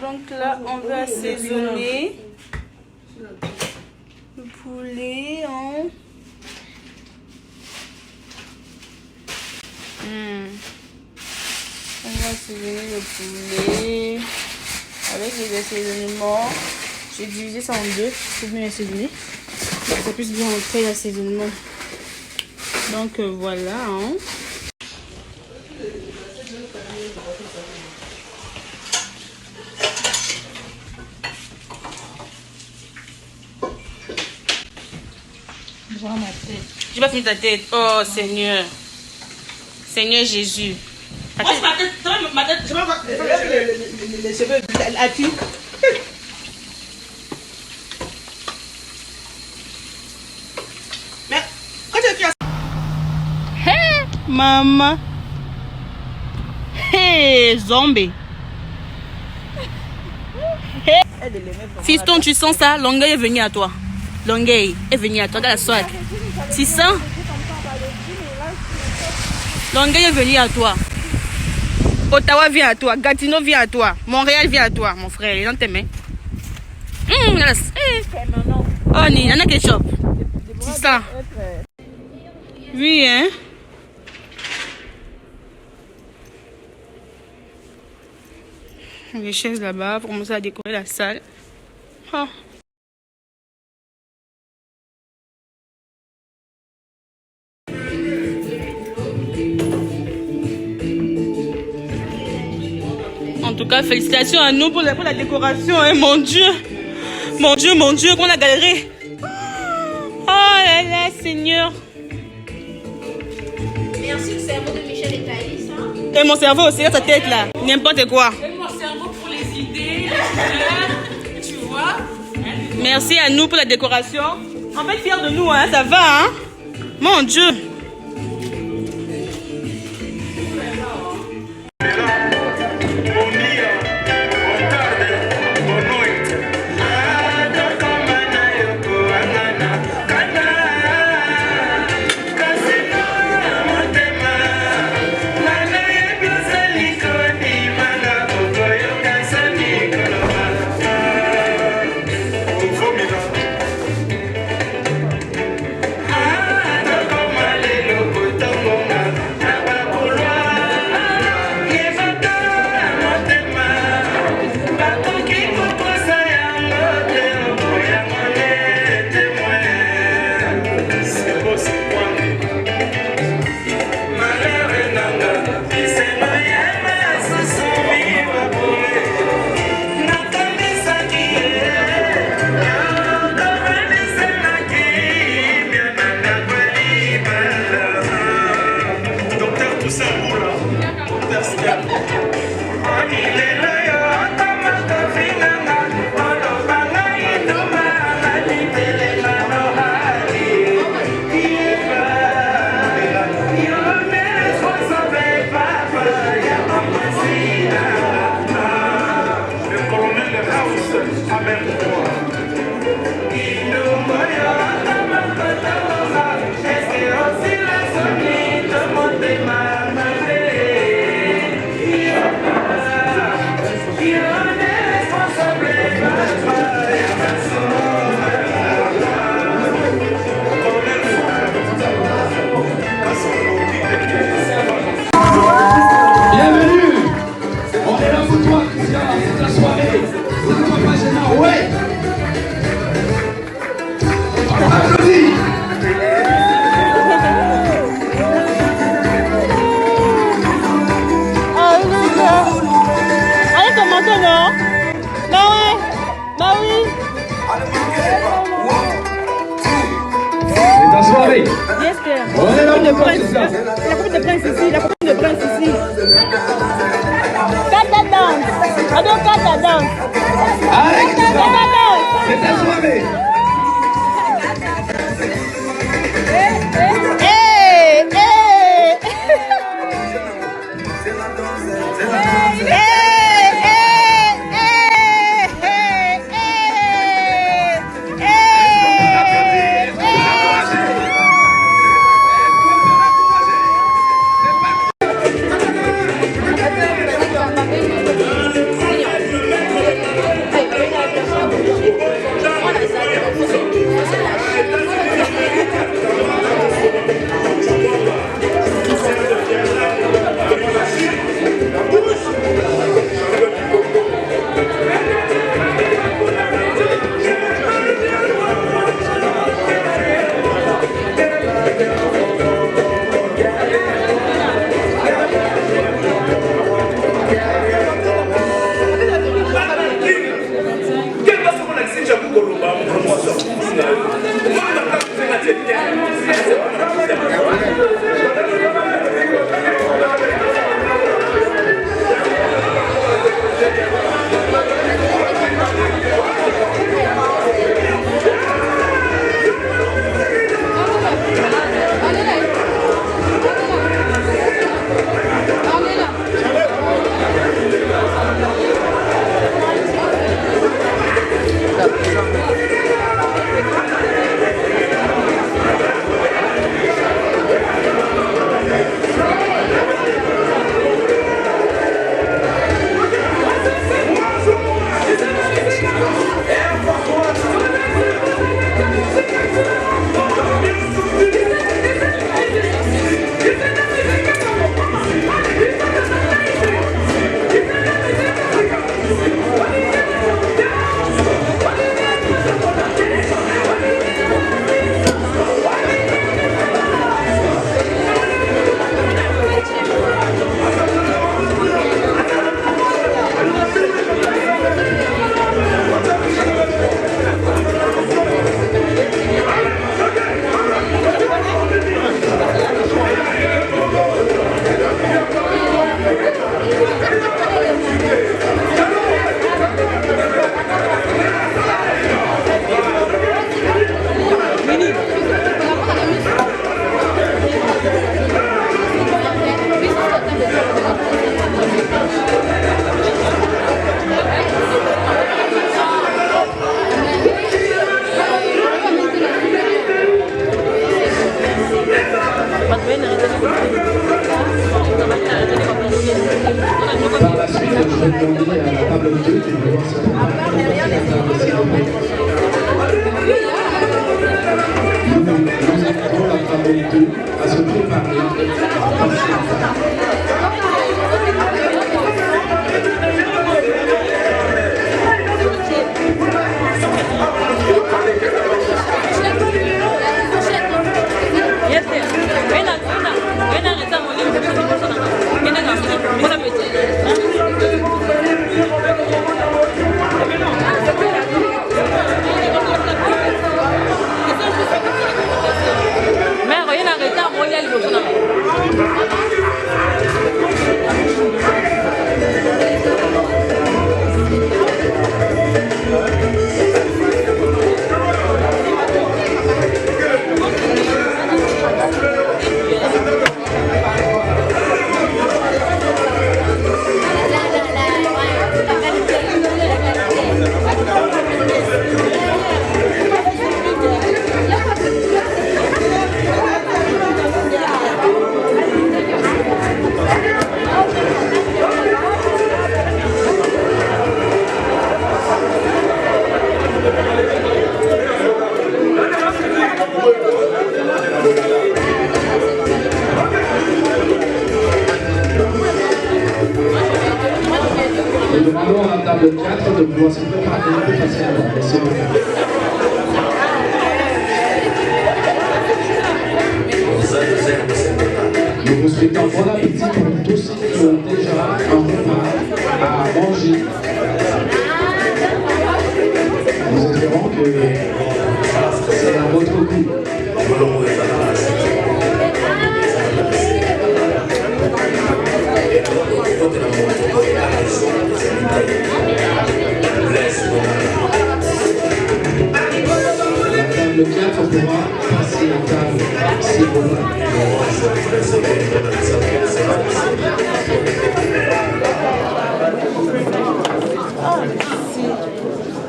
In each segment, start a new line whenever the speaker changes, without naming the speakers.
Donc là, on va assaisonner le poulet en... On va assaisonner le poulet avec les assaisonnements. J'ai divisé ça en deux pour bien assaisonner. Ça puisse bien entrer l'assaisonnement. Donc voilà. Hein. J'ai pas fini ta tête. Oh Seigneur. Seigneur Jésus.
Moi, ma tête, je vais voir les cheveux, la fille. Mais, quand tu fais ça...
Hey, maman. Hey, zombie. Hey. Fiston, tu sens ça? Longueuil est venu à toi. Longueuil est venu à toi. Regarde la soie. Tu sens? Longueuil est venu à toi. Ottawa vient à toi. Gatineau vient à toi. Montréal vient à toi, mon frère. Il est dans tes mains. Oh, il y en a ketchup. C'est ça. Oui, hein? Les chaises là-bas pour commencer à décorer la salle. Oh. En tout cas, félicitations à nous pour la décoration. Hein, mon Dieu, qu'on a galéré. Oh là là, Seigneur.
Merci le cerveau de Michel et Thaïs. Hein?
Et mon cerveau aussi, dans sa tête là. N'importe quoi.
Et mon cerveau pour les idées, les tu vois.
Merci à nous pour la décoration. On va être fiers de nous, hein, ça va, hein. Mon Dieu.
de prince. La copine de prince ici. La copine de prince ici. Kata danse. Ado kata danse. Kata danse. C'est ta soirée.
Par la suite, je vais demander à la table 2 de pouvoir se préparer à la table C. Nous invitons la table 2 à se préparer à passer à table. Nous demandons à la table 4 de pouvoir se préparer pour passer à table, s'il vous plaît. Nous vous souhaitons bon appétit pour tous ceux qui ont déjà un repas à manger. Nous espérons que c'est à votre goût. La table 4 pourra passer à table, s'il vous plaît.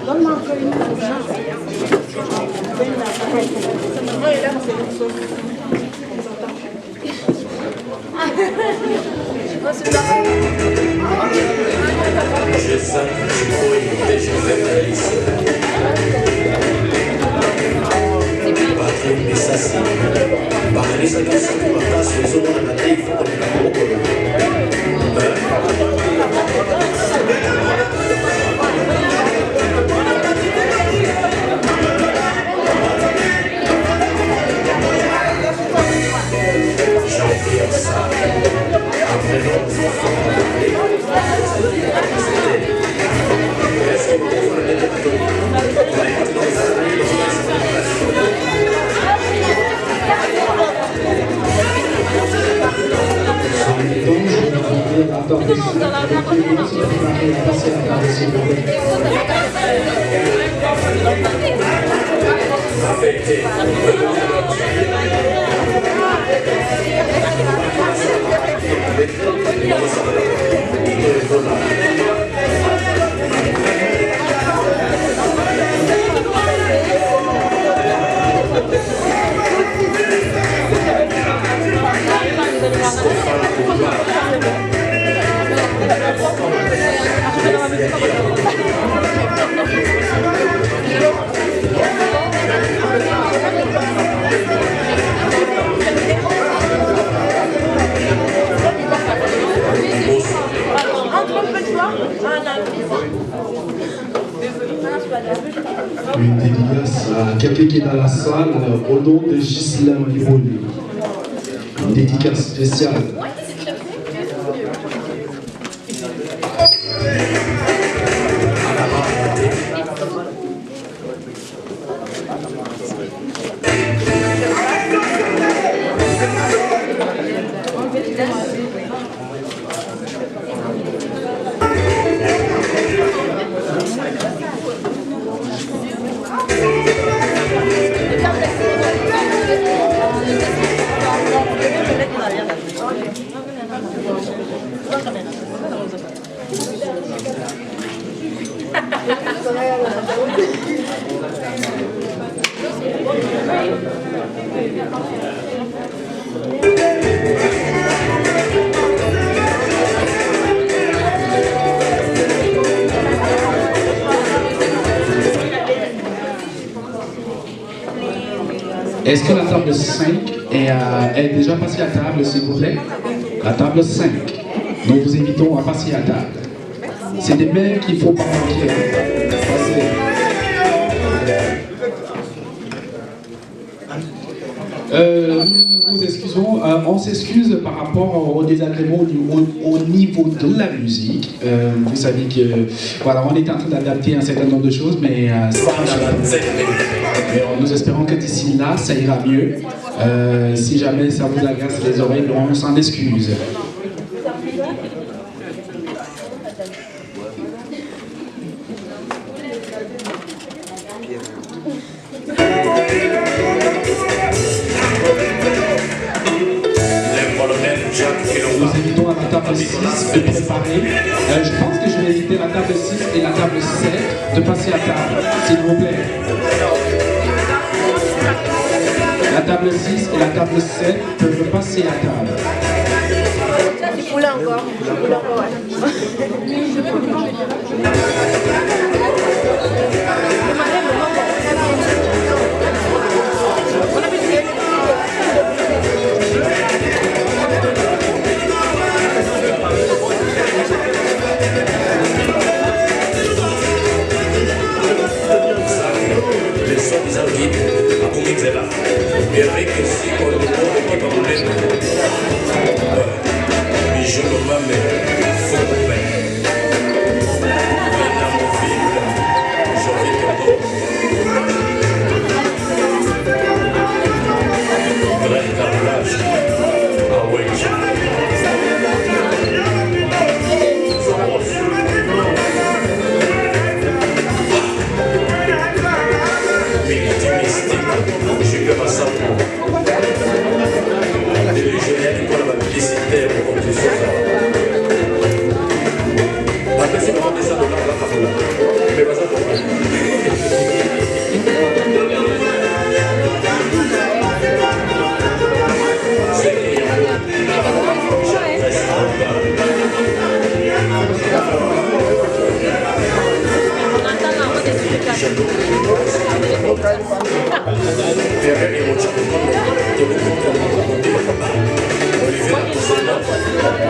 Donne-moi encore une urgence.
dédicace à quelqu'un qui est dans la salle au nom de Ghislain Libroni. Une dédicace spéciale. Est-ce que la table 5 est déjà passée à table, s'il vous plaît? La table 5. Nous vous invitons à passer à table. C'est des mains qu'il ne faut pas manquer. Passez. Nous excusons, on s'excuse par rapport au désagrément au niveau de la musique. Vous savez que voilà, on est en train d'adapter un certain nombre de choses, mais nous espérons que d'ici là, ça ira mieux. Si jamais ça vous agace les oreilles, on s'en excuse. Nous invitons à la table 6 de préparer. Je pense que je vais inviter la table 6 et la table 7 de passer à table, s'il vous plaît. La table 6 et la table 7 peuvent passer à table.
Du poulet encore.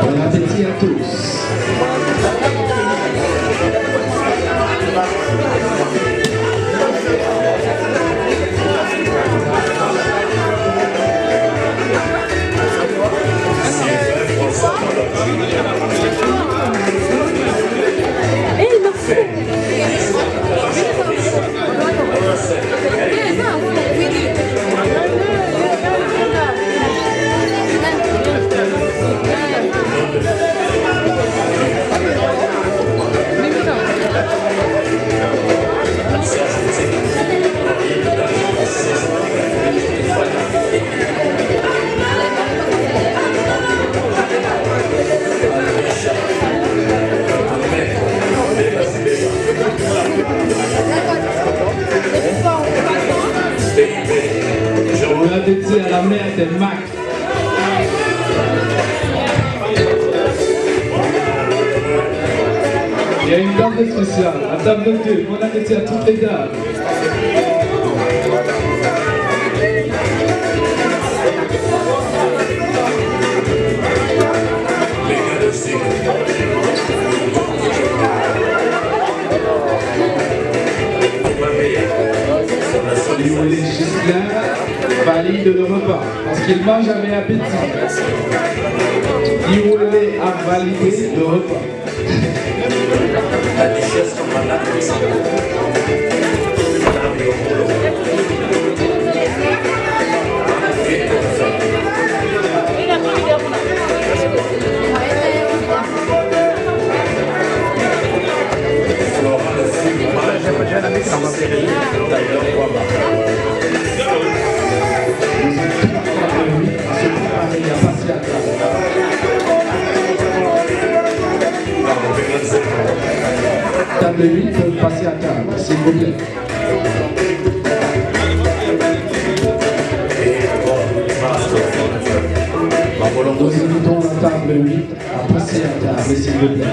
Bon appétit à tous. Bon appétit à la mère de Mac. Il y a une table spéciale, la table 2. Bon appétit à toutes les dames. Les Gislain valide le repas parce qu'il mange avec appétit. Iroulé a validé le repas.
La richesse comme madame.
Table 8 peuvent passer à table, s'il vous plaît. Nous invitons la table 8 à passer à table, s'il vous plaît.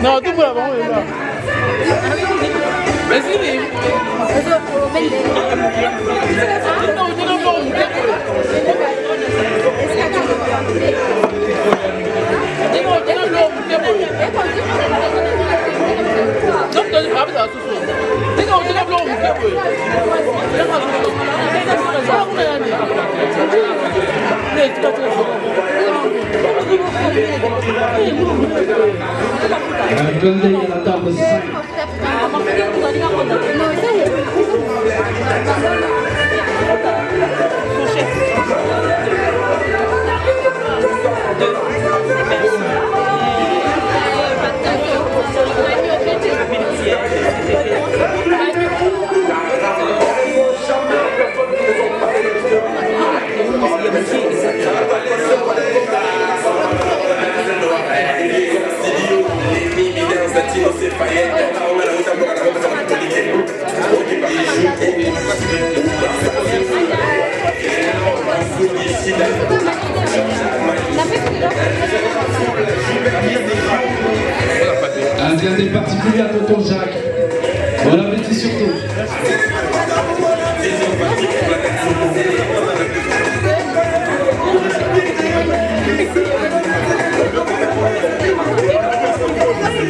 Non, tout pour la banque, là. Vas-y,
La table 5. Un clin d'œil particulier à tonton Jacques. Bon appétit surtout. Nous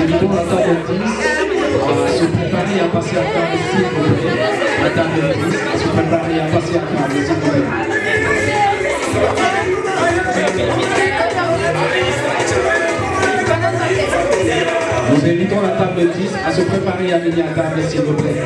invitons la table 10 à se préparer à passer à table, s'il vous plaît. La table 10 à se préparer à passer à table, s'il vous plaît. Nous invitons la table 10 à se préparer à venir à table, s'il vous plaît.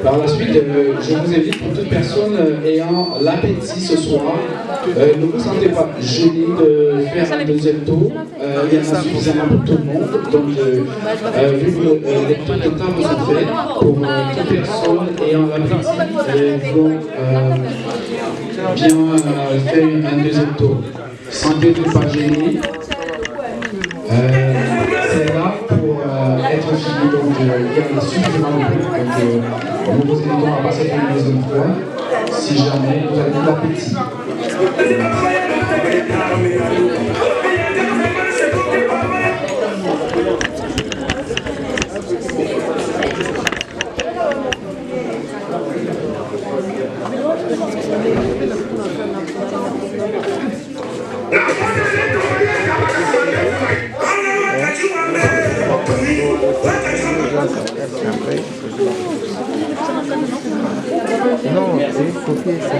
Par la suite, je vous invite pour toute personne ayant l'appétit ce soir, ne vous sentez pas gêné de faire un deuxième tour. Il y en a suffisamment pour tout le monde. Donc, vu que les tours de table sont faits, pour toute personne ayant l'appétit, vont bien faire un deuxième tour. Sentez-vous pas gêné. C'est là pour être fini, donc il y en a suffisamment de plus. Donc nous vous invitons à passer pour une deuxième fois, si jamais vous avez de l'appétit.
Non, c'est copier ça.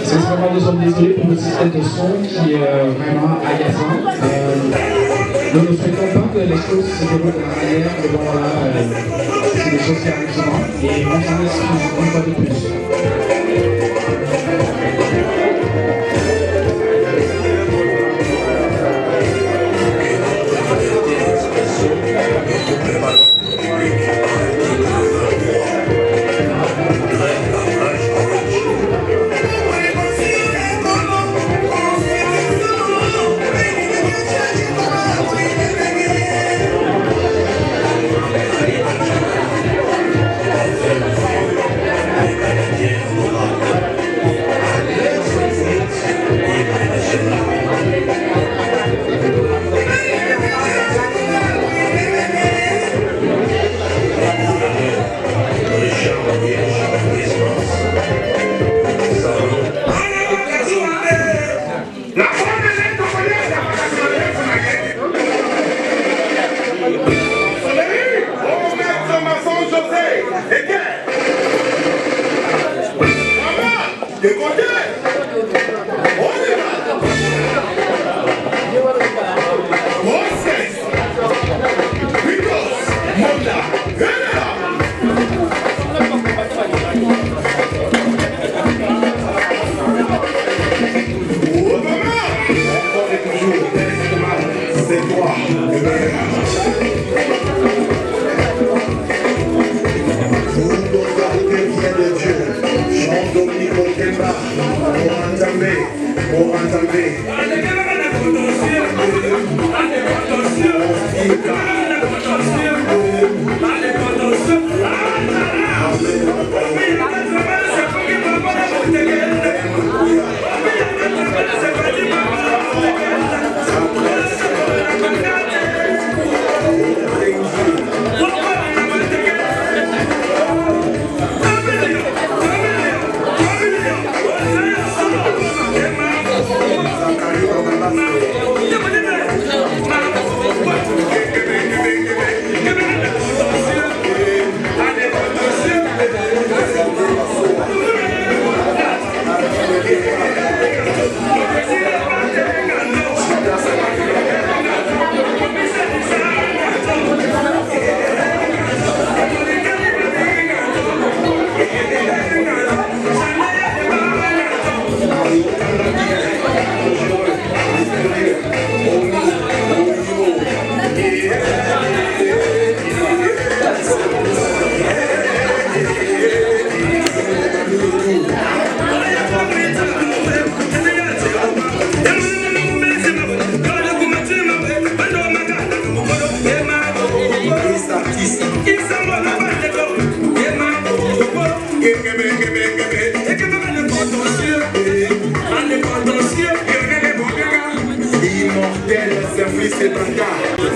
C'est vraiment, nous sommes désolés pour le système de son qui est vraiment agaçant. Nous ne souhaitons pas que les choses se déroulent de la manière, mais bon voilà, c'est des choses qui arrivent souvent et on s'en excuse une fois de plus.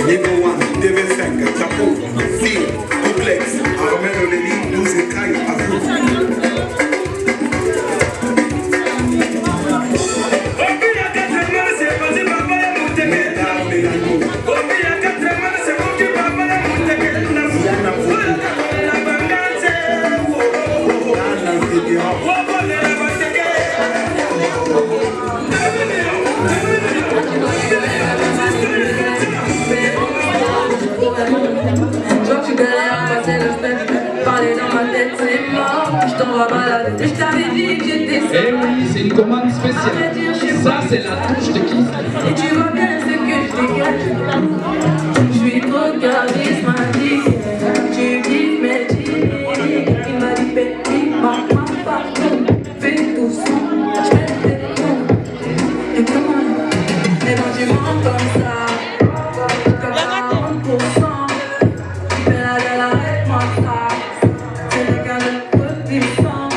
Niveau 1, TV5, Chapeau, Fil, Duplex, Armel Oleli, 12 écailles,
je t'avais dit que j'étais seule. Eh oui, c'est une commande spéciale. Ça, c'est la touche de qui?
Et tu vois bien ce que je dégage. Je suis trop charismatique. Tu kiffes mes jeans. Il m'a dit petit, maman, pardon. Fais tout son, je fais des tons. Et comment? Et quand tu mens comme ça, comme 40%. Tu fais la gueule, arrête-moi ça. C'est le cas de petit sang.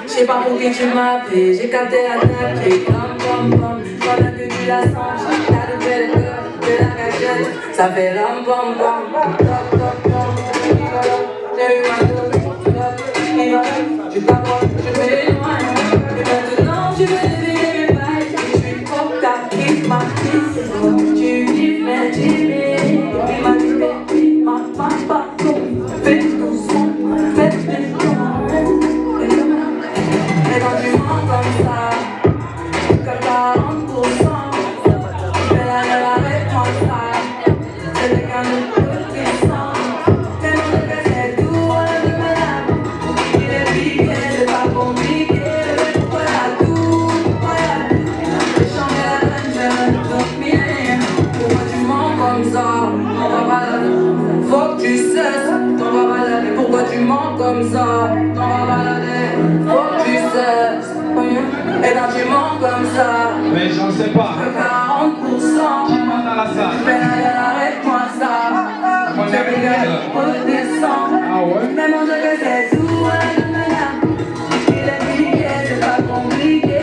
Je sais pas pour qui tu m'as appelé, j'ai capté la tête, pom pom pom. Pendant que tu la sens, t'as de belles cœurs, de la cachette. Ça fait ram pom pom, top top top. J'ai eu ma dose, tu t'approches, je vais loin. Et maintenant tu veux dévier mes bails. Je suis trop charismatique. Tu kiffes mes jeans. Il m'a dit baby, ma papa, fais tout son, fais des tons. Et quand tu mens comme ça, comme 40%, fais la gueule, arrête-moi ça. C'est le cas de petit sang. Tellement que c'est tout, on le demande. Il est piqué, c'est pas compliqué. Voilà tout, voilà tout. J'ai changé la donne, j'ai un autre millier. Pourquoi tu mens comme ça? On va balader. Faut que tu cesses, on va balader. Pourquoi tu mens comme ça? On va balader. Faut que tu cesses. Et quand tu mens comme ça,
mais j'en sais pas.
40%.
Qui ment dans la salle?
Fais la gueule, arrête-moi ça.
On
Fais la gueule, redescends.
Ah ouais?
Mais mon Dieu que c'est tout, il est piqué, c'est pas compliqué.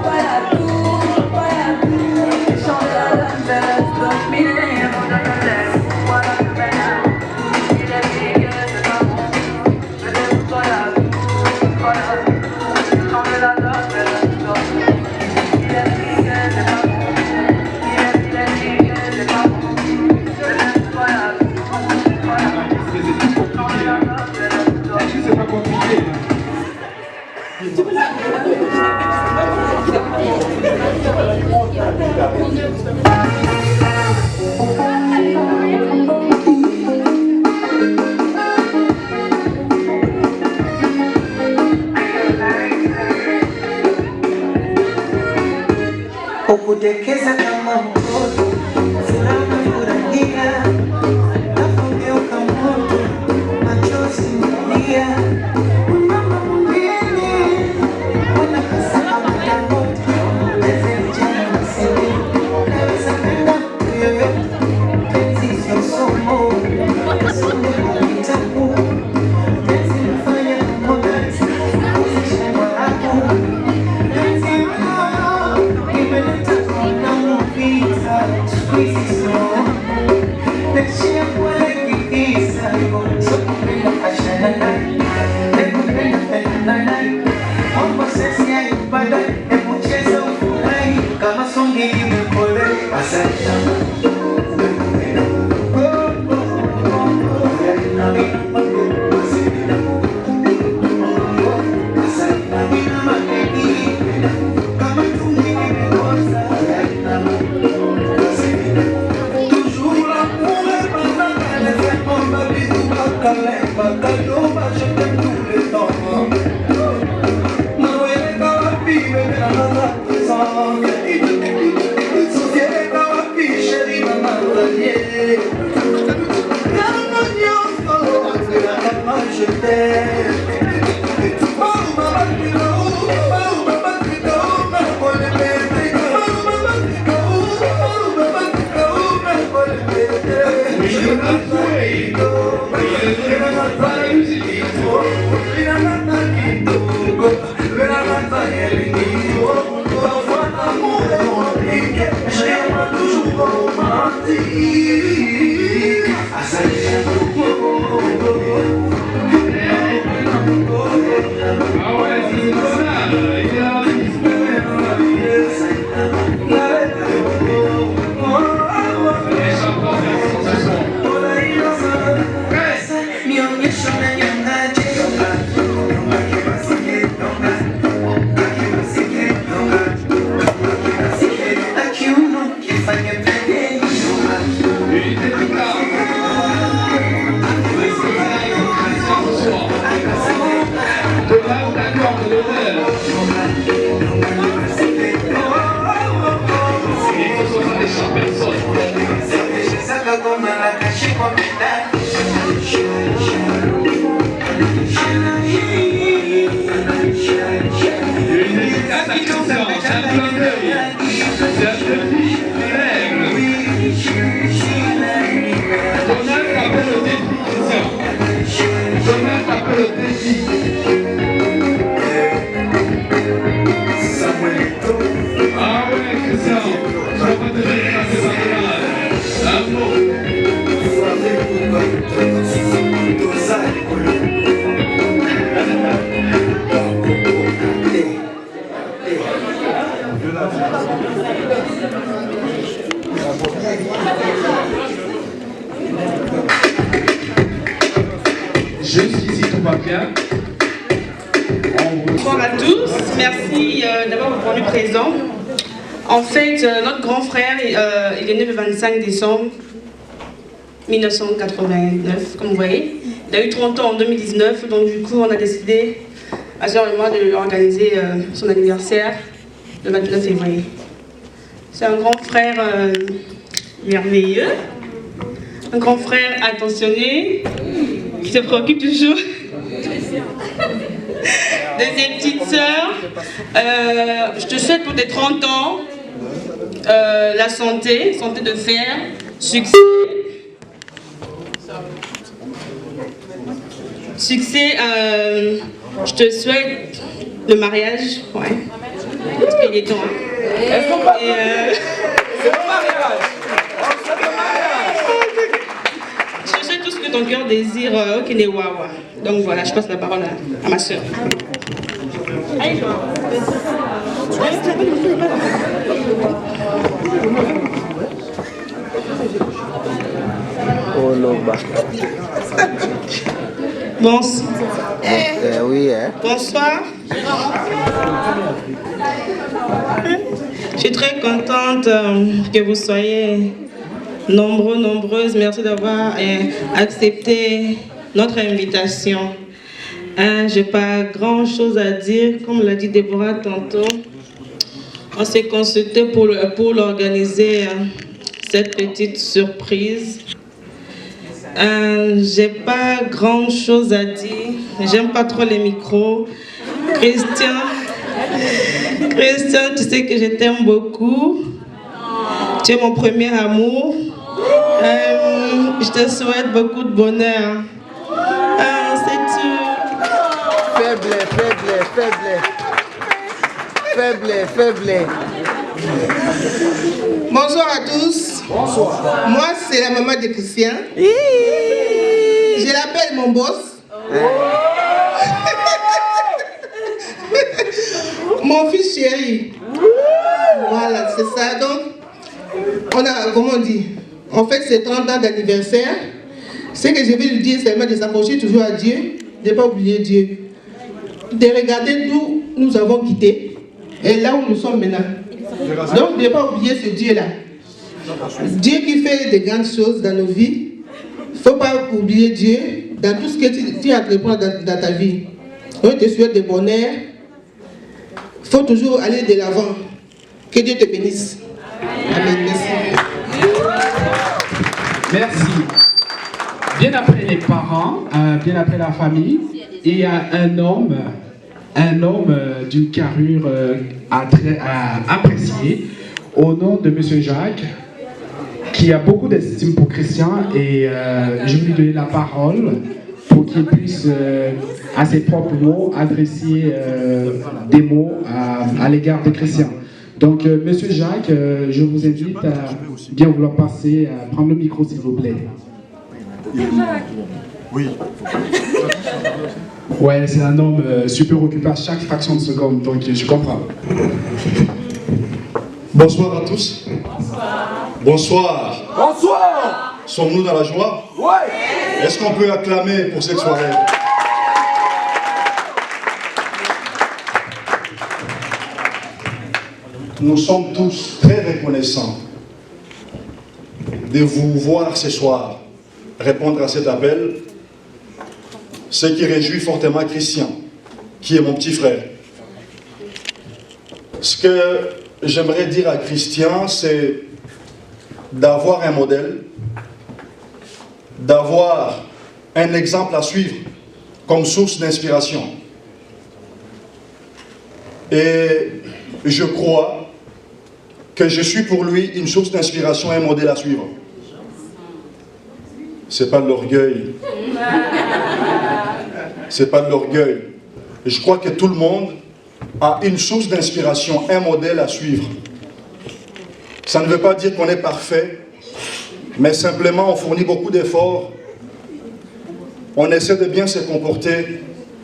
Pas la tour, pas la tour. Change la donne, fais le stop, miner. Mon Dieu que c'est tout, voilà que c'est. Il est piqué, c'est pas compliqué. Pas la tour, pas la tour. Change la donne, fais le stop. Il est piqué, c'est pas compliqué. Il est piqué, c'est pas compliqué. Pas la tour, pas la tour. Change la donne, fais le stop.
Est-ce que c'est pas compliqué?
Ukudekeza kama mtoto, unafurahia, unapogeuka moto, machozi mlia. Mama mwingine, unakasema muda wote, uweze mchana msini. Unaweza kwenda yoyote, penzi sio somo, somo la kitabu. Penzi mfanya mmoja, usishindwa hapo. Penzi imeleta kuna mpita, squeeze so je t'aime tout le temps. Je t'aime.
Jusqu'ici, tout va bien.
Bonsoir à tous, merci d'avoir répondu présent. En fait, notre grand frère, il est né le 25 décembre 1989, comme vous voyez. Il a eu 30 ans en 2019, donc du coup, on a décidé, ma soeur et moi, de lui organiser son anniversaire le 29 février. C'est un grand frère merveilleux, un grand frère attentionné, qui se préoccupe toujours de ses petites sœurs. Je te souhaite pour tes 30 ans la santé de fer, succès. Succès, je te souhaite le mariage, ouais. Parce qu'il est temps. Hein. Est-ce qu'on parle c'est le mariage. Je sais tout ce que ton cœur désire au Kinewawa. Donc voilà, je passe la parole à ma soeur.
Oh Loba. Oui, hein.
Bonsoir. Je suis très contente que vous soyez nombreux, nombreuses. Merci d'avoir accepté notre invitation. Je n'ai pas grand chose à dire. Comme l'a dit Déborah tantôt, on s'est consulté pour l'organiser cette petite surprise. J'ai pas grand chose à dire. J'aime pas trop les micros. Christian, tu sais que je t'aime beaucoup. Tu es mon premier amour. Je te souhaite beaucoup de bonheur. C'est tout.
Faible.
Bonsoir à tous. Bonsoir. Moi, c'est la maman de Christian. Je l'appelle mon boss. Mon fils chéri. Voilà, c'est ça. Donc, on a, comment on dit, on fait ses 30 ans d'anniversaire. Ce que je vais lui dire, c'est de s'accrocher toujours à Dieu, de ne pas oublier Dieu. De regarder d'où nous avons quitté et là où nous sommes maintenant. Donc, de ne pas oublier ce Dieu-là. Dieu qui fait de grandes choses dans nos vies. Il ne faut pas oublier Dieu. dans tout ce que tu entreprends dans ta vie. Je te souhaite de bonheur. Il faut toujours aller de l'avant. Que Dieu te bénisse. Amen. Merci.
Merci. Bien après les parents, bien après la famille, il y a un homme d'une carrure appréciée, au nom de M. Jacques, qui a beaucoup d'estime pour Christian, et je vais lui donner la parole pour qu'il puisse, à ses propres mots, adresser des mots à l'égard de Christian. Donc, M. Jacques, je vous invite à bien vouloir passer, à prendre le micro, s'il vous plaît.
Oui.
Ouais, c'est un homme super occupé à chaque fraction de seconde, donc je comprends.
Bonsoir à tous. Bonsoir.
Bonsoir.
Sommes-nous dans la joie?
Ouais.
Est-ce qu'on peut acclamer pour cette soirée? Nous sommes tous très reconnaissants de vous voir ce soir répondre à cet appel, ce qui réjouit fortement Christian, qui est mon petit frère. Ce que j'aimerais dire à Christian, c'est d'avoir un modèle, d'avoir un exemple à suivre comme source d'inspiration. Et je crois que je suis pour lui une source d'inspiration et un modèle à suivre. C'est pas de l'orgueil. C'est pas de l'orgueil. Je crois que tout le monde a une source d'inspiration, un modèle à suivre. Ça ne veut pas dire qu'on est parfait, mais simplement on fournit beaucoup d'efforts. On essaie de bien se comporter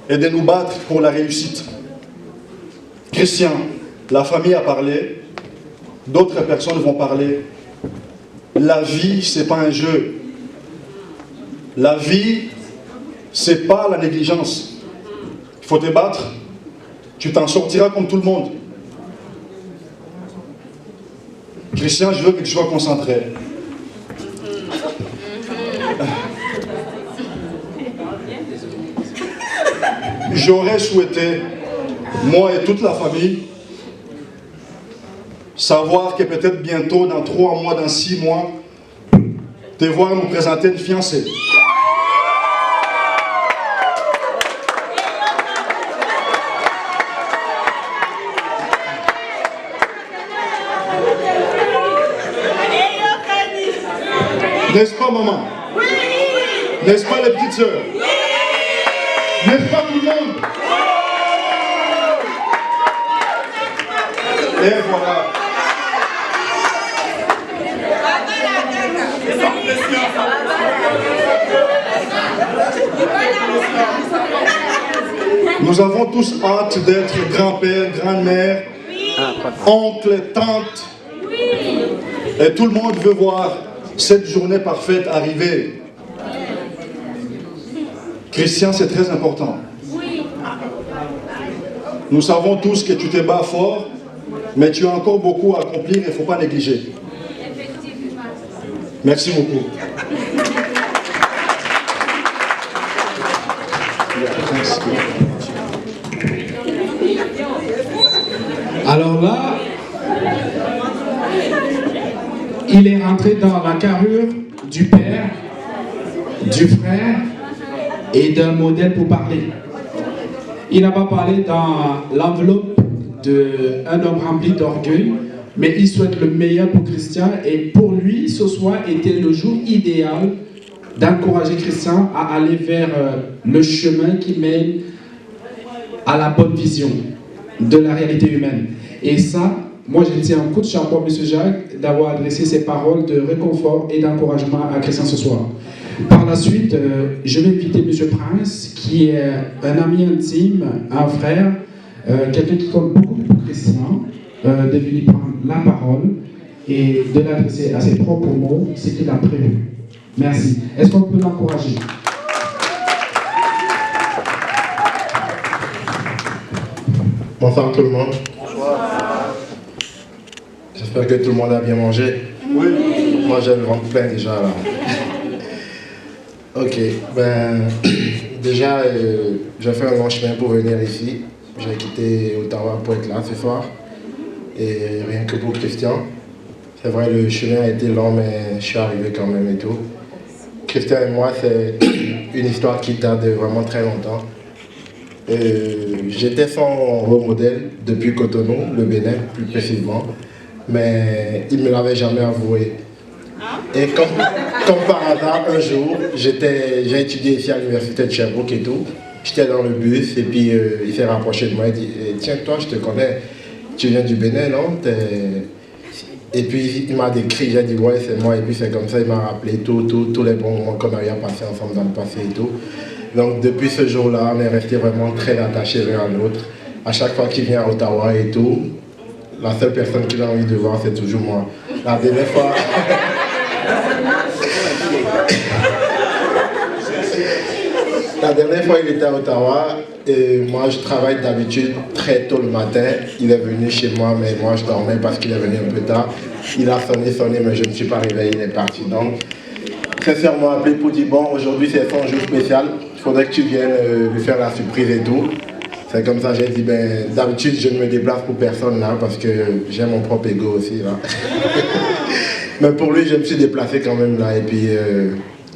et de nous battre pour la réussite. Christian, la famille a parlé, d'autres personnes vont parler. La vie, ce n'est pas un jeu. La vie, ce n'est pas la négligence. Il faut te battre, tu t'en sortiras comme tout le monde. Christian, je veux que tu sois concentré. J'aurais souhaité, moi et toute la famille, savoir que peut-être bientôt, dans 3 mois, dans 6 mois, te voir nous présenter une fiancée. N'est-ce pas, maman? Oui. N'est-ce pas, les petites sœurs? Oui. N'est-ce pas, tout le monde? Oui. Et voilà. Nous avons tous hâte d'être grand-père, grand-mère, oncle, tante. Et tout le monde veut voir cette journée parfaite arriver. Christian, c'est très important. Nous savons tous que tu te bats fort, mais tu as encore beaucoup à accomplir et il ne faut pas négliger. Merci beaucoup.
Alors là, il est rentré dans la carrure du père, du frère et d'un modèle pour parler. Il n'a pas parlé dans l'enveloppe d'un homme rempli d'orgueil, mais il souhaite le meilleur pour Christian, et pour lui, ce soir était le jour idéal d'encourager Christian à aller vers le chemin qui mène à la bonne vision de la réalité humaine. Et ça, moi je tiens un coup de chapeau à M. Jacques d'avoir adressé ces paroles de réconfort et d'encouragement à Christian ce soir. Par la suite, je vais inviter M. Prince, qui est un ami intime, un frère, quelqu'un qui compte beaucoup pour Christian, de venir prendre la parole et de l'adresser à ses propres mots, ce qu'il a prévu. Merci. Est-ce qu'on peut l'encourager?
Bonsoir tout le monde. Bonsoir. J'espère que tout le monde a bien mangé. Oui. Moi j'ai le ventre plein déjà là.
Ok, ben déjà j'ai fait un long chemin pour venir ici. J'ai quitté Ottawa pour être là ce soir. Et rien que pour Christian. C'est vrai, le chemin a été long, mais je suis arrivé quand même et tout. Christian et moi, c'est une histoire qui date de vraiment très longtemps. J'étais son rôle modèle depuis Cotonou, le Bénin plus précisément, mais il ne me l'avait jamais avoué. Et comme par hasard, un jour, j'ai étudié ici à l'université de Sherbrooke et tout. J'étais dans le bus et puis il s'est rapproché de moi et dit « Tiens, toi, je te connais, tu viens du Bénin, non ?» Et puis il m'a décrit, j'ai dit « Ouais, c'est moi » et puis c'est comme ça, il m'a rappelé tous les bons moments qu'on a eu à passer ensemble dans le passé et tout. Donc depuis ce jour-là, on est resté vraiment très attachés l'un à l'autre. À chaque fois qu'il vient à Ottawa et tout, la seule personne qu'il a envie de voir, c'est toujours moi. La dernière fois... La dernière fois, il était à Ottawa et moi, je travaille d'habitude très tôt le matin. Il est venu chez moi, mais moi, je dormais parce qu'il est venu un peu tard. Il a sonné, mais je ne me suis pas réveillé, il est parti. Donc, très sœur m'a appelé pour dire, bon, aujourd'hui, c'est son jour spécial. Il faudrait que tu viennes lui faire la surprise et tout. C'est comme ça, j'ai dit, ben, d'habitude, je ne me déplace pour personne là parce que j'ai mon propre ego aussi là. Mais pour lui, je me suis déplacé quand même là et puis...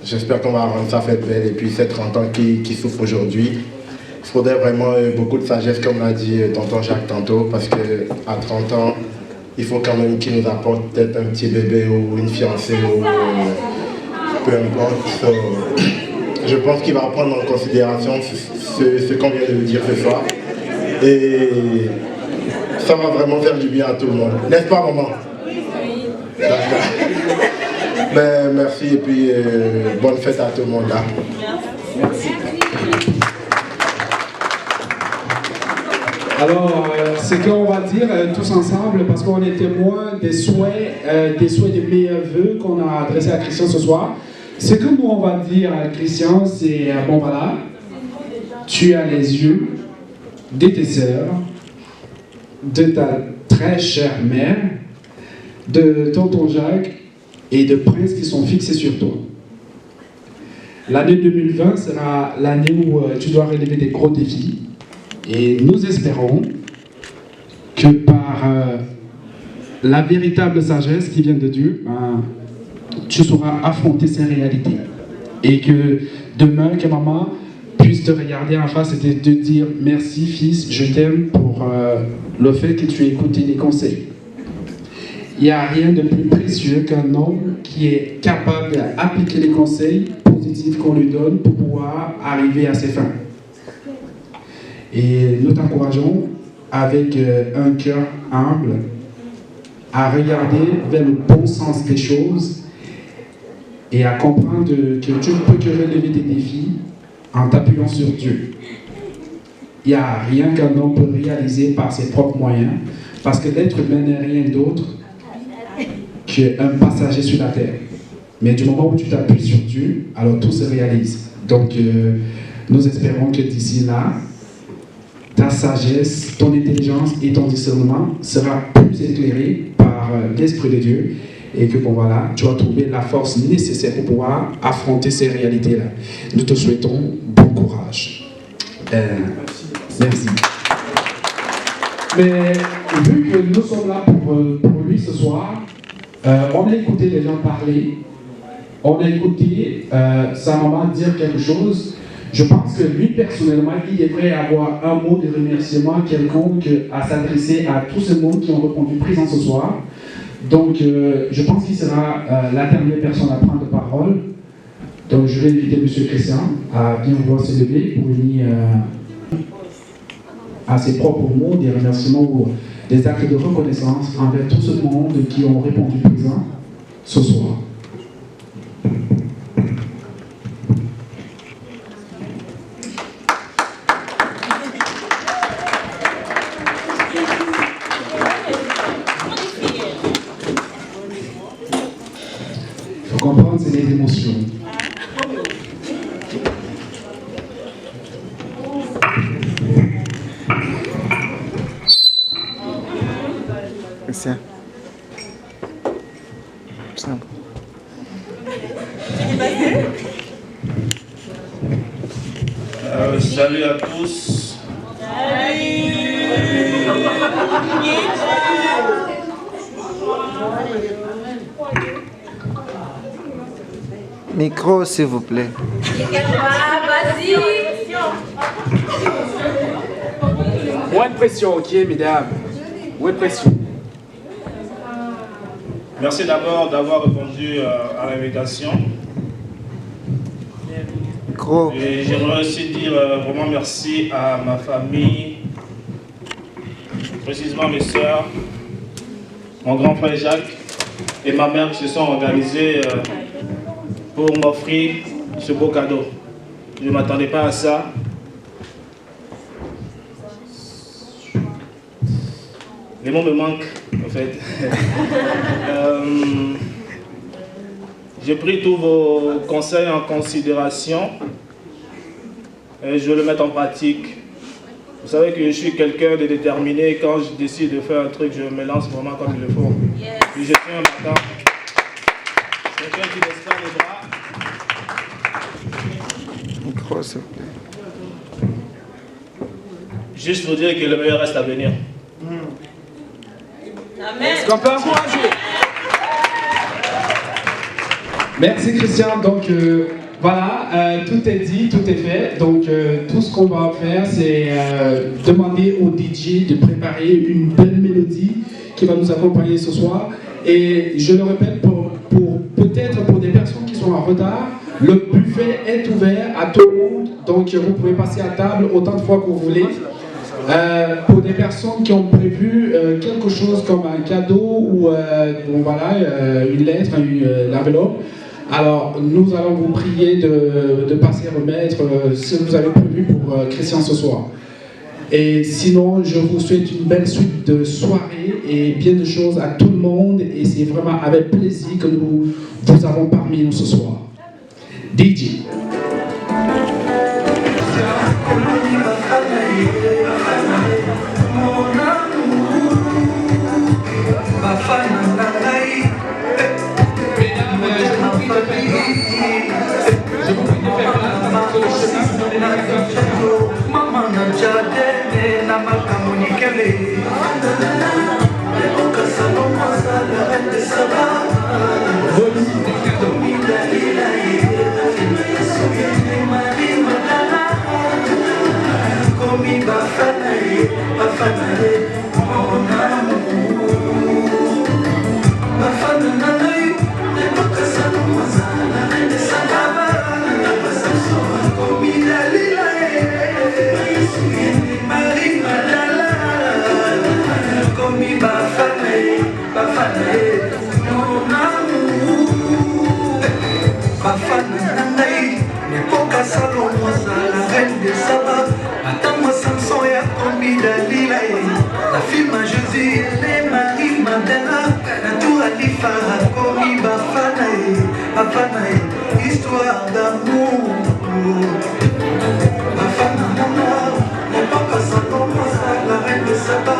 J'espère qu'on va rendre sa fête belle et puis ces 30 ans qui souffrent aujourd'hui. Il faudrait vraiment beaucoup de sagesse, comme l'a dit tonton Jacques tantôt, parce qu'à 30 ans, il faut quand même qu'il nous apporte peut-être un petit bébé ou une fiancée ou peu importe. Je pense qu'il va prendre en considération ce qu'on vient de lui dire ce soir. Et ça va vraiment faire du bien à tout le monde. N'est-ce pas, maman? D'accord. Ben, merci et puis bonne fête à tout le monde là.
Merci. Alors, ce qu'on va dire tous ensemble, parce qu'on est témoins des souhaits des meilleurs vœux qu'on a adressés à Christian ce soir. Ce que nous on va dire à Christian, c'est bon voilà, tu as les yeux de tes sœurs, de ta très chère mère, de tonton Jacques et de princes qui sont fixés sur toi. L'année 2020 sera l'année où tu dois relever des gros défis. Et nous espérons que par la véritable sagesse qui vient de Dieu, tu sauras affronter ces réalités. Et que demain, que maman puisse te regarder en face et te dire « Merci fils, je t'aime pour le fait que tu aies écouté les conseils ». Il n'y a rien de plus précieux qu'un homme qui est capable d'appliquer les conseils positifs qu'on lui donne pour pouvoir arriver à ses fins. Et nous t'encourageons avec un cœur humble à regarder vers le bon sens des choses et à comprendre que tu ne peux que relever tes défis en t'appuyant sur Dieu. Il n'y a rien qu'un homme peut réaliser par ses propres moyens, parce que l'être humain n'est rien d'autre qu'un passager sur la terre. Mais du moment où tu t'appuies sur Dieu, alors tout se réalise. Donc nous espérons que d'ici là, ta sagesse, ton intelligence et ton discernement sera plus éclairé par l'Esprit de Dieu et que bon voilà, tu vas trouver la force nécessaire pour pouvoir affronter ces réalités-là. Nous te souhaitons bon courage. Merci. Mais vu que nous sommes là pour lui ce soir, on a écouté les gens parler, on a écouté sa maman dire quelque chose. Je pense que lui, personnellement, il devrait avoir un mot de remerciement quelconque à s'adresser à tout ce monde qui ont répondu présent ce soir. Donc, je pense qu'il sera la dernière personne à prendre la parole. Donc, je vais inviter M. Christian à bien vouloir se lever pour unir à ses propres mots des remerciements ou des actes de reconnaissance envers tout ce monde qui ont répondu présent ce soir. Il faut comprendre, c'est les émotions.
Christian. Simple.
Salut à tous.
Micro, s'il vous plaît.
Moins de pression, ok, mesdames. Moins de pression.
Merci d'abord d'avoir répondu à l'invitation.
Micro.
Et j'aimerais aussi dire vraiment merci à ma famille, précisément mes soeurs, mon grand frère Jacques et ma mère qui se sont organisés pour m'offrir ce beau cadeau. Je ne m'attendais pas à ça. Les mots me manquent, en fait. J'ai pris tous vos conseils en considération et je vais le mettre en pratique. Vous savez que je suis quelqu'un de déterminé. Quand je décide de faire un truc, je me lance vraiment comme il le faut. Puis je suis un matin. Quelqu'un qui ne laisse pas les bras.
Micro, s'il vous plaît.
Juste pour dire que le meilleur reste à venir.
Amen.
Est-ce qu'on peut encourager? Merci Christian. Donc voilà, tout est dit, tout est fait. Donc tout ce qu'on va faire, c'est demander au DJ de préparer une belle mélodie qui va nous accompagner ce soir. Et je le répète, peut-être pour des personnes qui sont en retard, le buffet est ouvert à tout le monde. Donc vous pouvez passer à table autant de fois que vous voulez. Pour des personnes qui ont prévu quelque chose comme un cadeau ou voilà, une lettre, une enveloppe, alors nous allons vous prier de passer remettre ce que vous avez prévu pour Christian ce soir. Et sinon, je vous souhaite une belle suite de soirée et bien de choses à tout le monde. Et c'est vraiment avec plaisir que nous vous avons parmi nous ce soir. DJ.
Histoire d'amour. Ma femme mon papa Salomon, la reine de Saba,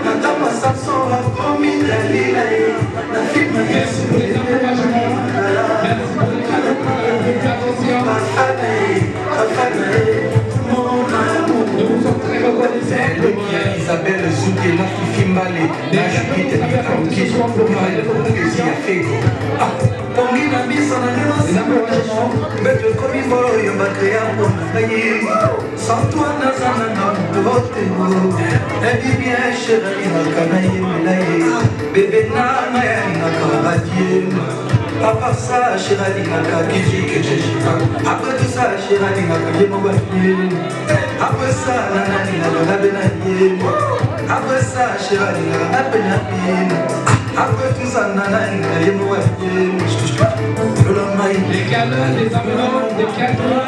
Madame Samson a promis Dalila, la fille m'a dit Isabelle Zouké, la Fifi Malé, la Jupiter, la Jupiter, la Fego. Pongi na bisa na neno sako Beto komi bolo yomba krea pona kaye Santua na zana na mbote Ebi bien chéri na kanaye milaye Bebe na maya na kabadie Papa sa chéri na kakiji kejejipa Après tout ça chéri na kaye mobadie Après ça na nani na lola benaye Après ça chéri na benaye Après tout ça, nana, il y a des mots à dire. Les cadeaux, les enveloppes, des cadeaux.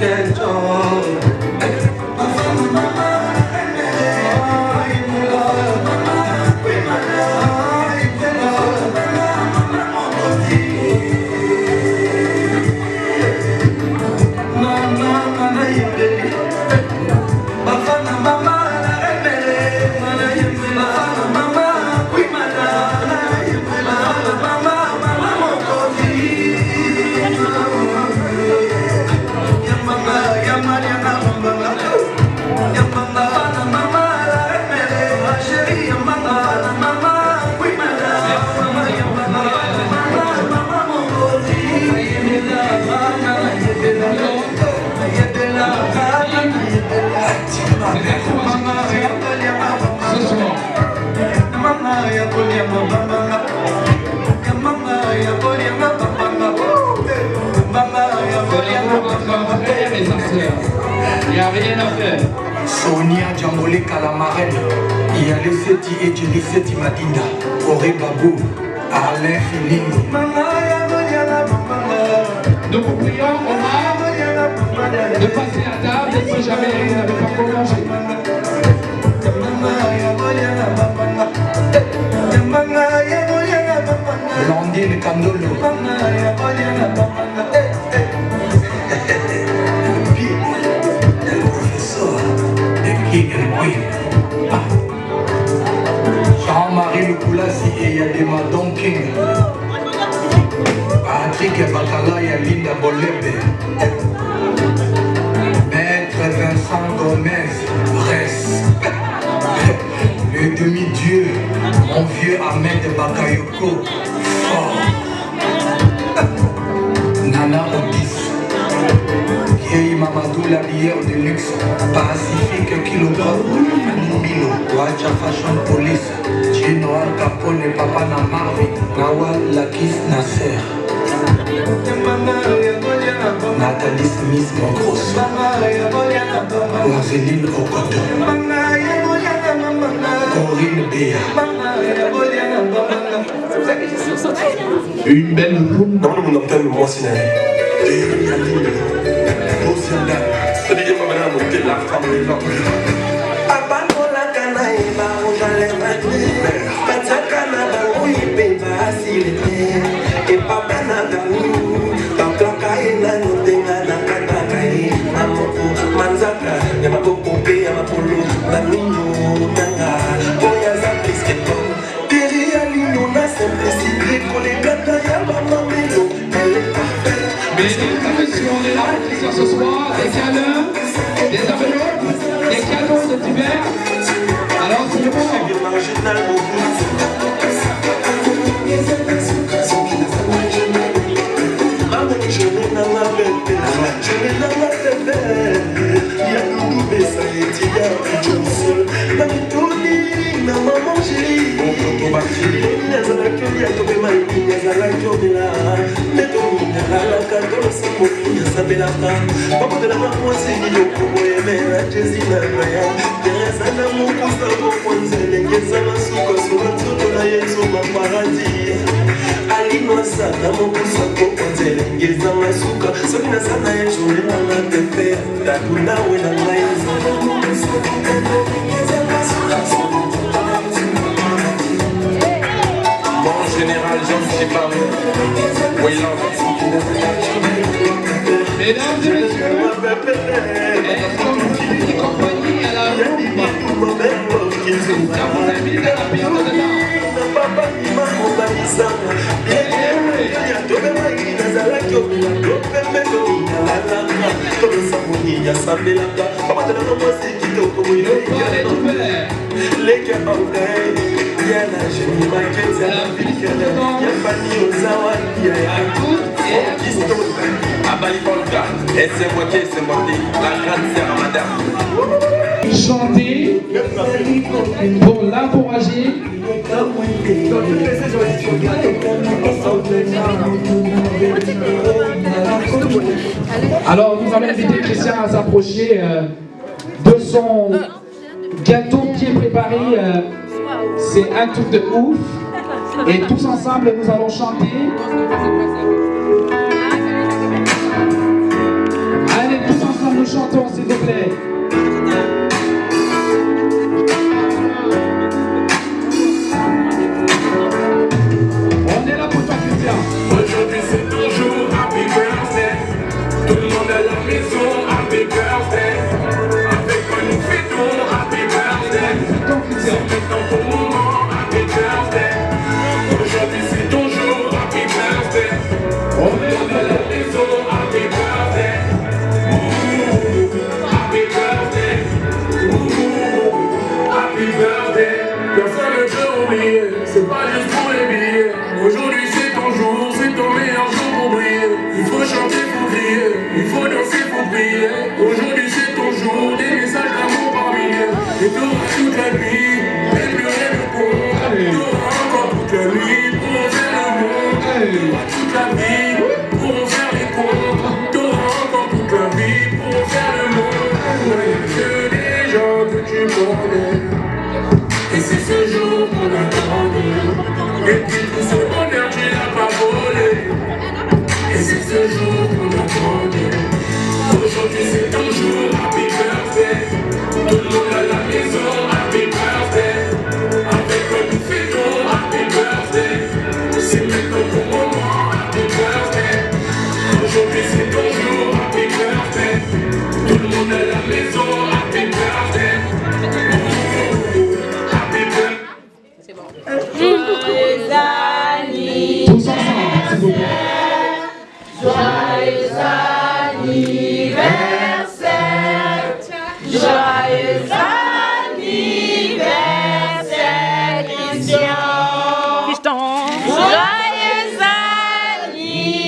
Quel jour.
chanteur. Il n'y a rien à faire.
Sonia Djambole Kalamarène, il y a les Seti et Jenny Seti Madinda, Coré Babou, Alain Filingo.
Nous vous prions, Omar, de passer à table, si jamais vous n'avez pas encore mangé.
Blandine Kandolo. El professeur, the king and queen. Jean-Marie Lukulasi et Yadema Don King. Patrick Bakala et Linda Bolebe. Maître Vincent Gomez, respect. Le demi-dieu, mon vieux Ahmed Bakayoko, fort. Nana Otis, vieille Mamadou, la bière de luxe, Pacifique Kilogramme, Milo, Wacha Fashion Police, Gino Al Capone, Papa Namarvi, Nawal Lakis Nasser. Nathalie Smith, mon gros. Marceline Okoto. Corinne Béa.
Une belle room.
Non, non, non, non, moi, c'est
On est là pour ce soir, des câlins, des enveloppes, des cadeaux de divers. Alors c'est le moment.
Mon général Jean-Philippe Barré,
Mesdames et messieurs, est-ce qu'on vous compagnie à la roue? Ça vous invite à la piste de
et c'est moi qui la grande sœur madame.
Chanter pour l'encourager. Alors nous allons inviter Christian à s'approcher de son gâteau bien préparé. C'est un truc de ouf. Et tous ensemble nous allons chanter. Allez, tous ensemble nous chantons s'il vous plaît.
Aujourd'hui c'est toujours happy birthday. Tout le monde à la maison, happy birthday. Avec moi nous fêtons happy birthday. C'est maintenant pour le moment, happy birthday. Aujourd'hui c'est toujours happy birthday. le jour qu'on attendait. Aujourd'hui c'est ton jour, happy birthday. Tout le monde à la maison, happy birthday. Avec quoi nous fêtons, happy birthday. C'est maintenant ton moment, happy birthday. Aujourd'hui c'est ton jour, happy birthday. Tout le monde à la maison, happy birthday. Happy birthday.
C'est bon.
Joyeux anniversaire.
Tous ensemble, s'il vous plaît.
Joyeux anniversaire. Joyeux anniversaire, Christian. Joyeux anniversaire.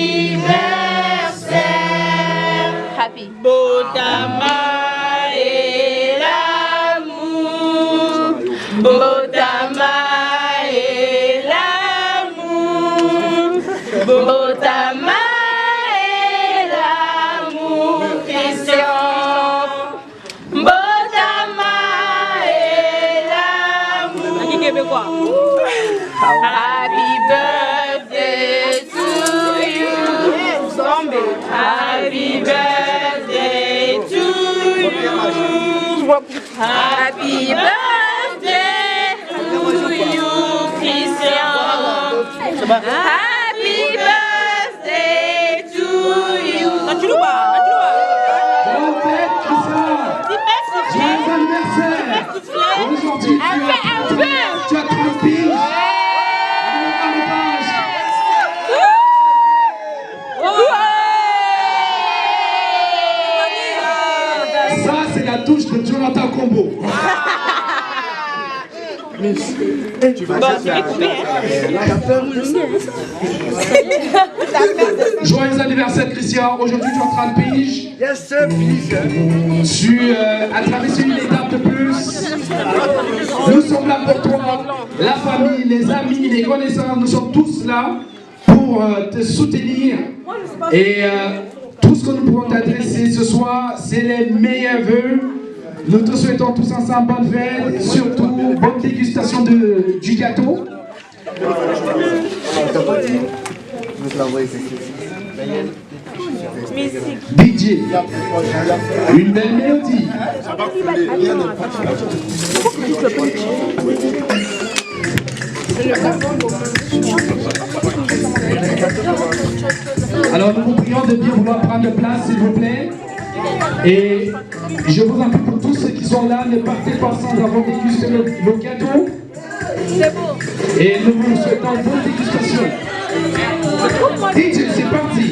Happy.
Botama et l'amour. Botama et l'amour. Botama et l'amour, Christian. Botama et l'amour. Happy birthday to you. Happy birthday to you. Happy birthday to you, Christian. Happy birthday to you.
Bonne fête, Christian. Joyeux anniversaire. Aujourd'hui, tu as 30 piges. Ça, c'est la touche de Jonathan Combo. Tu vas Joyeux anniversaire, Christian. Aujourd'hui, tu as 30 piges.
Yes, sir, please.
Tu as traversé une étape de plus. Nous sommes là pour toi. La famille, les amis, les connaissances, nous sommes tous là pour te soutenir. Et tout ce que nous pouvons t'adresser ce soir, c'est les meilleurs vœux. Nous te souhaitons tous ensemble bonne fête, surtout bonne dégustation du gâteau. DJ, une belle mélodie. Alors nous vous prions de bien vouloir prendre place, s'il vous plaît. Et je vous en prie pour tous ceux qui sont là, ne partez pas sans avoir dégusté le gâteau. Et nous vous souhaitons une bonne dégustation. DJ, c'est parti.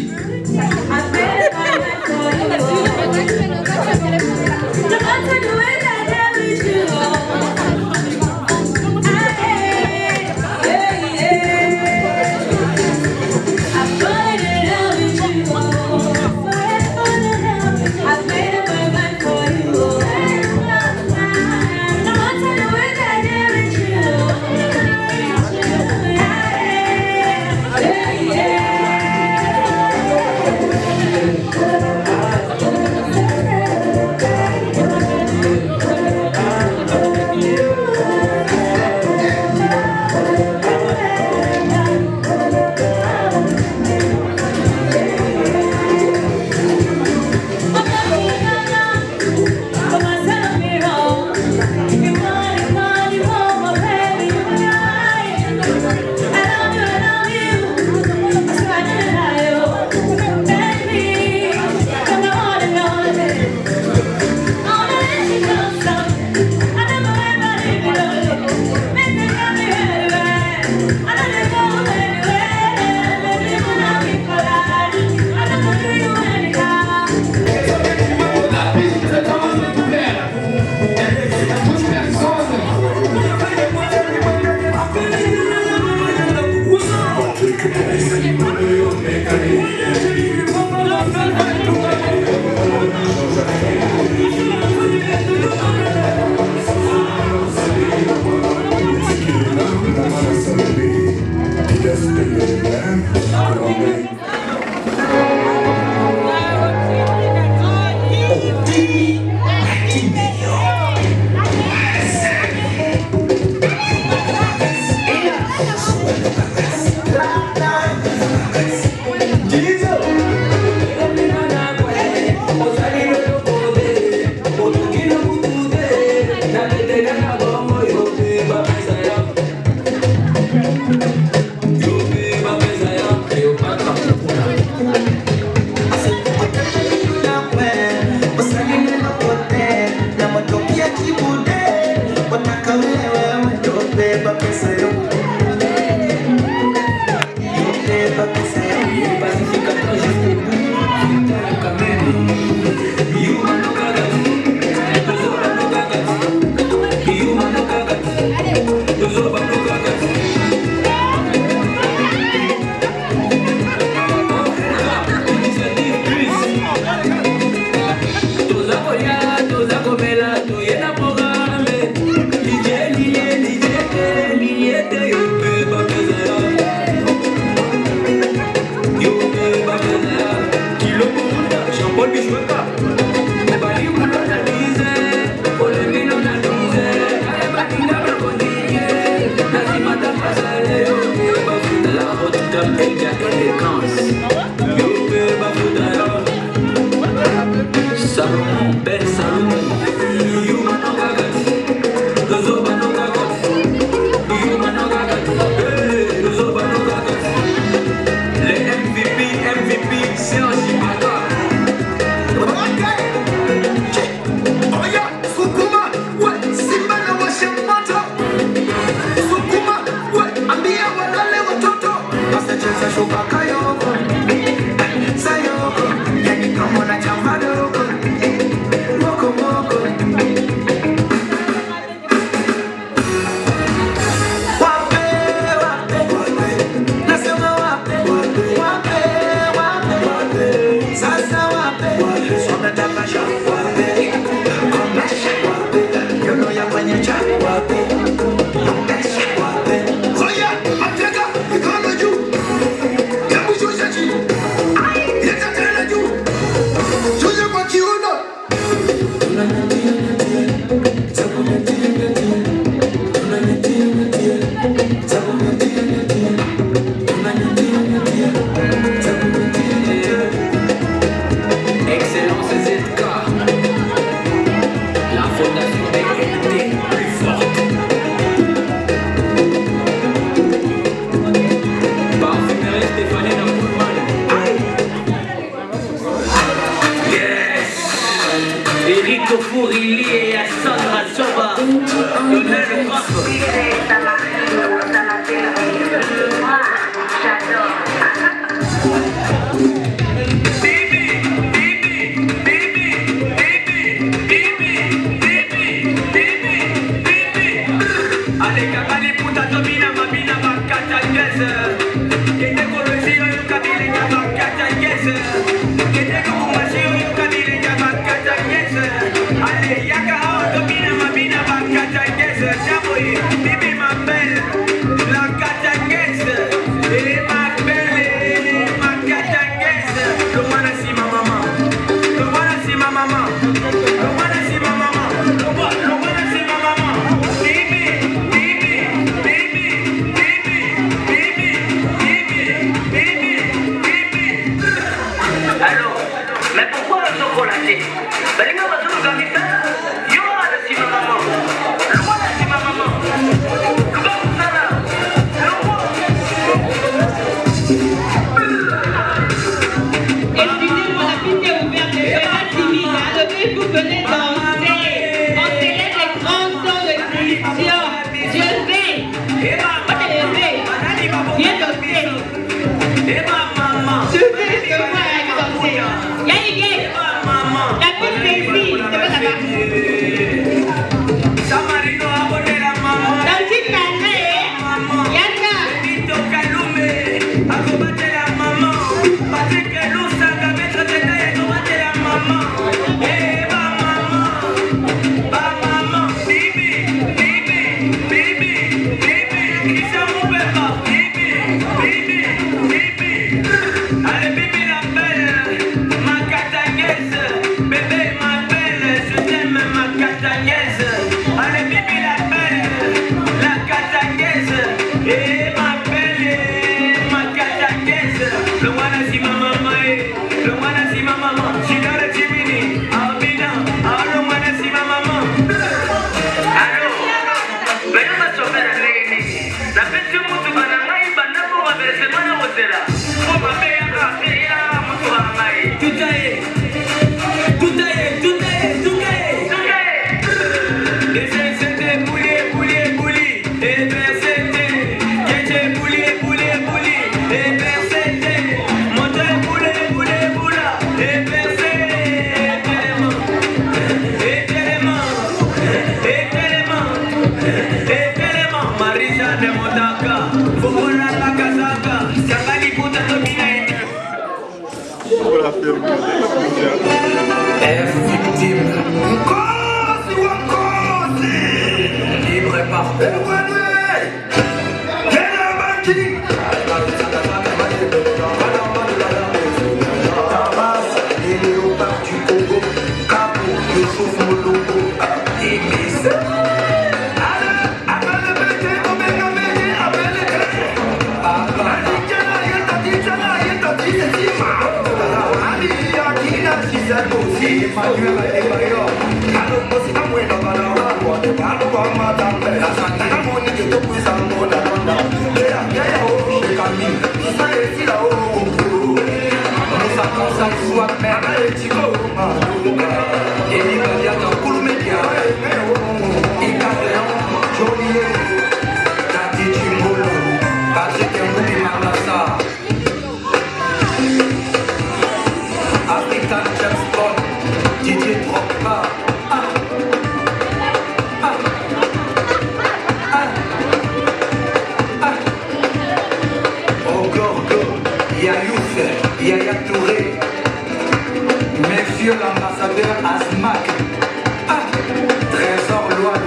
Salomon, Ben Salomon. Les MVP, Serge Ibaka.
Oya, Sukuma, ouais, Simba na washemata. Sukuma, ouais, ambia walale watoto. Wasacheza shuka kayoko, sayoko, yani kama na chamba dogo. Moko moko. Wape, wape, wape. Nasema wape, wape, wape, wape. Sasa wape, soda tapasha wape. Komesha wape, yono ya kwenye cha wape. Komesha wape. Oya, mateka, mikono juu. Hebu shusha chini. Leta tena juu. Shusha kwa kiuno.
Excellence ZK. La fondation BNT plus forte. Parfumerie Stéphanie Napoulman. Yes. Eric Fourilli et Sandra Soba. Lionel Coffre. Allez, Kabali Puta Domina Mabina Bakata Yes. Kete Kolosio Yukabile Bakata Yes. Kete Kumashio Yukabile Bakata Yes. Allez, Yaka Domina Mabina Bakata Yes. Chaboy, Bibi ma belle, la Kata Yes. Et ma belle, ma Kata Yes. Le wanna see ma maman. Le wanna see ma maman. Le wanna see ma maman. Le wanna see ma maman. Bibi. Alors, mais pourquoi le chocolaté? Ben les gars, on va se faire yo, la si ma maman. Le roi, la si ma maman. Le gars, ça là. Le roi.
Excusez-moi, la piste est ouverte, je suis pas timide. Levez, vous venez danser. On célèbre les grands sons de Christian. Je vais. Viens danser. Je vais te voir avec danser. Yannick, la piste est ici. C'est pas là-bas. Dans une année, Yannick.
Allez, Bibi la belle, ma catagnaise, bébé ma belle, je t'aime ma catagnaise. Allez, Bibi la belle, la catagnaise, et ma belle, ma catagnaise. Le wanna see ma maman, le wanna see ma maman. She got a Jiminy, Albina, le wanna see ma maman. Allô, venez ma sauver la nini. La fête de Moutou Bananaï, Banabo, c'est moi la Rosella. Marisa de Motaka, Fumura la Casaka, Sakali Puta Domina. Victime. Libre et parfait. L'ambassadeur Asmac, Trésor Loa.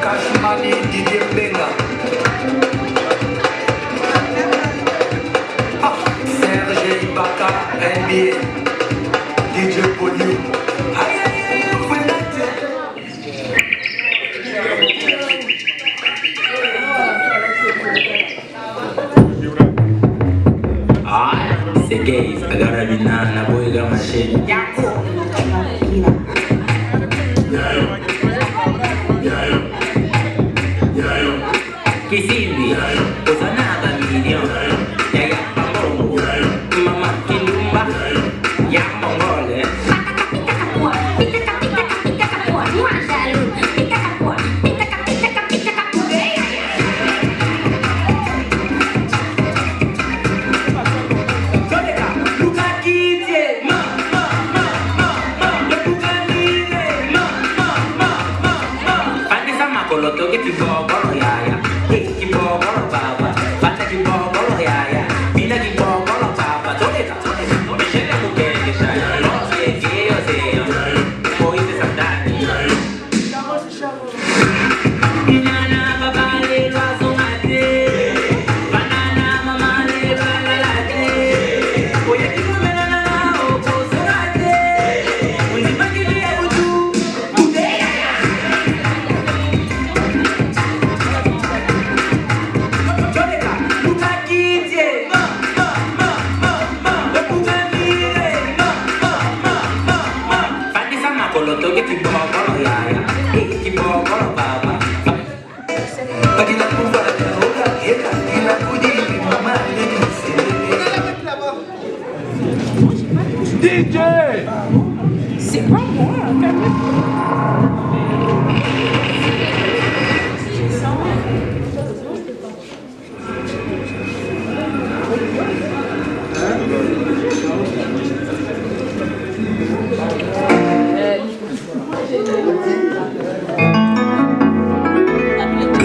Cashmani Didier Benga, Serge Ibaka, NBA, DJ Polio.
C'est gay, agora binana, boiga machine. Kisindi, usanada million. Yaya Pabongo, Mama Kilumba, Yamongole. Toque tipo bolo yaya, tipo bolo baba, fata tipo bolo yaya, vida tipo bolo baba, toleta, me chega do que sai, não sei que eu sei, foi de saudade. Banana babale vaso mate, banana mamale balalate, oye tipo banana o coso mate, un imagine utu, udeya. Toque tipo bolo yaya, tipo bolo baba.
Pagina pupa la droga, y la pudi, mamá le dice. DJ!
C'est pas moi,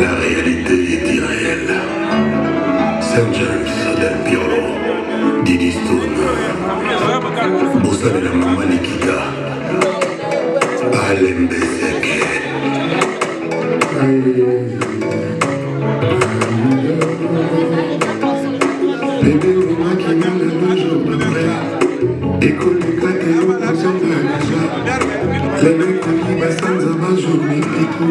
La réalité est irréelle. Saint James del Piolo, Didi Stone, Bossa de la Mama Nikita, Alem Bezek. Bébé, on a qui m'a le jour de vrai. École de Katé, on a besoin de la joie. Les mecs qui va sans avoir journée, pitou.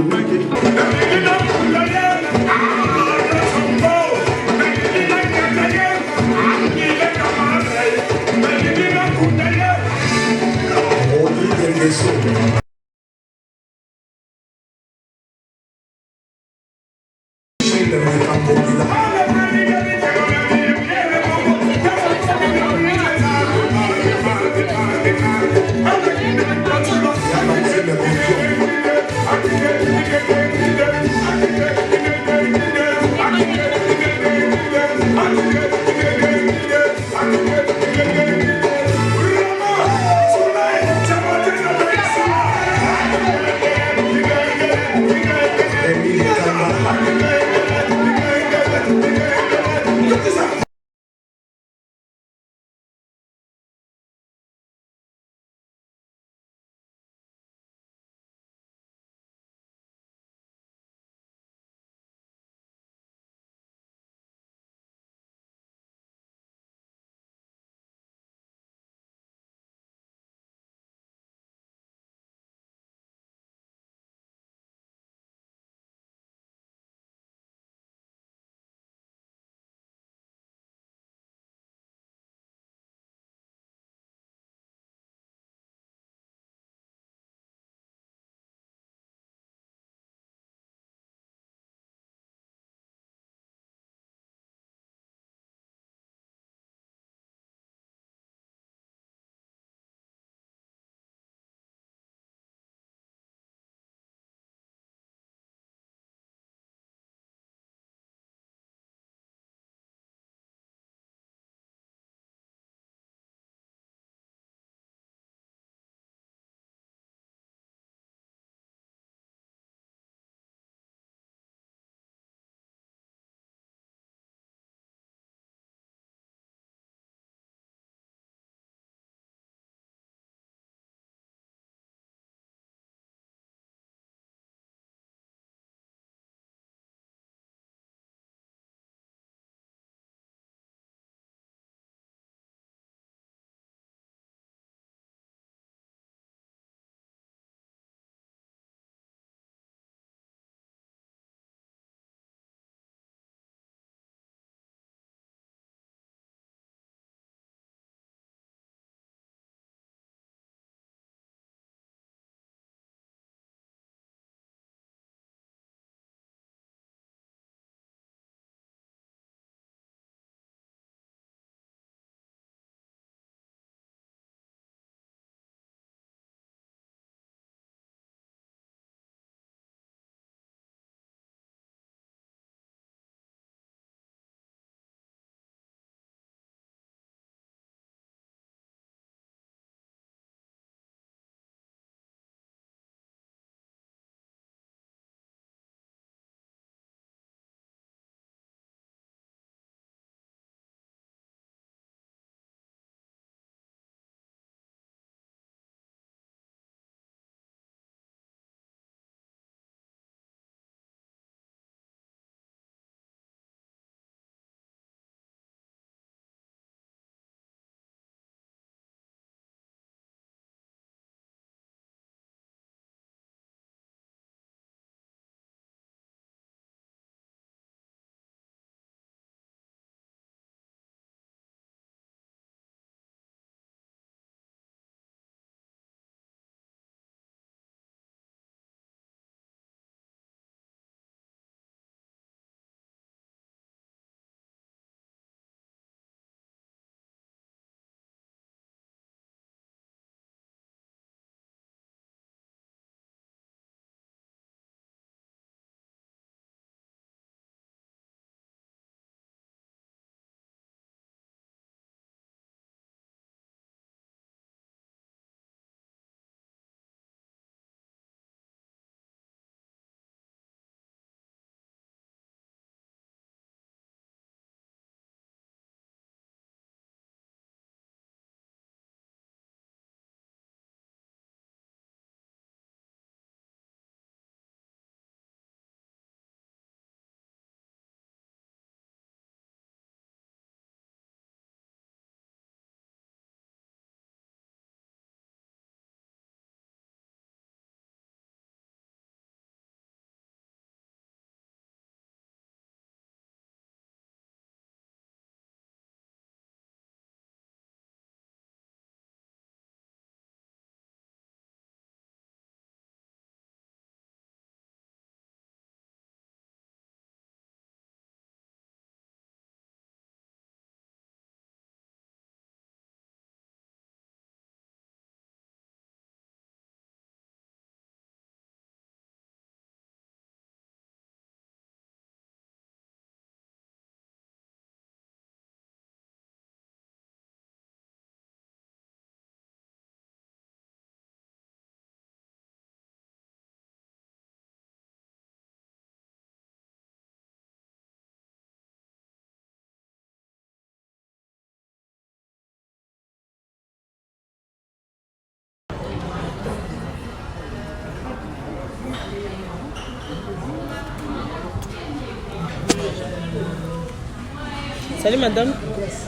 Salut madame.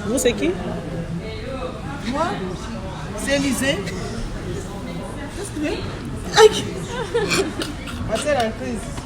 Vous c'est qui?
Moi, c'est Élisée. Qu'est-ce que tu veux? Ma soeur est en crise.